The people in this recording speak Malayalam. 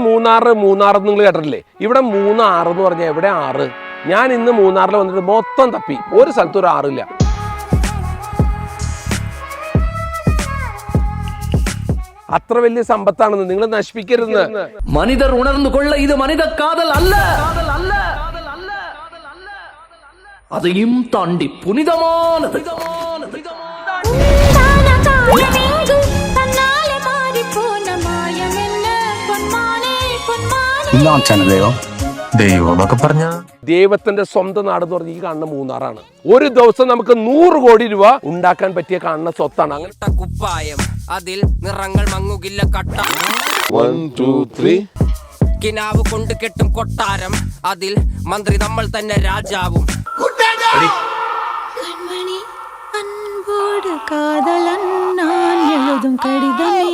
മൂന്നാർ നിങ്ങൾ കേട്ടിട്ടില്ലേ? ഇവിടെ 3-6 എന്ന് പറഞ്ഞാൽ എവിടെ 6? ഞാൻ ഇന്ന് മൂന്നാറിൽ വന്നിട്ട് മൊത്തം തപ്പി, ഒരു സ്ഥലത്ത് ഒരു 6 ഇല്ല. അത്ര വലിയ സമ്പത്താണെന്ന് നിങ്ങൾ നശിപ്പിക്കരുത്. മനിതർ ഉണർന്നുകൊള്ള ഇത് മനിത കാതൽ അല്ല, അതെയും താണ്ടി പുനിതമാനത്. ദൈവം എന്നൊക്കെ പറഞ്ഞ ദൈവത്തിന്റെ സ്വന്തം നാട് എന്ന് പറഞ്ഞ ഈ കാണുന്ന മൂന്നാറാണ്. ഒരു ദിവസം നമുക്ക് 100 കോടി രൂപ ഉണ്ടാക്കാൻ പറ്റിയ കാണുന്ന സ്വത്താണ്. അങ്ങനെ കുപ്പായം അതിൽ നിറങ്ങൾ മങ്ങുകില്ല കട്ട. 1 2 3 കിനാവ് കൊണ്ട് കെട്ടും കൊട്ടാരം അതിൽ മന്ത്രി നമ്മൾ തന്നെ രാജാവും. കൺമണി അൻപോട് കാതലൻ ഞാൻ എഴുതും കടിതമേ.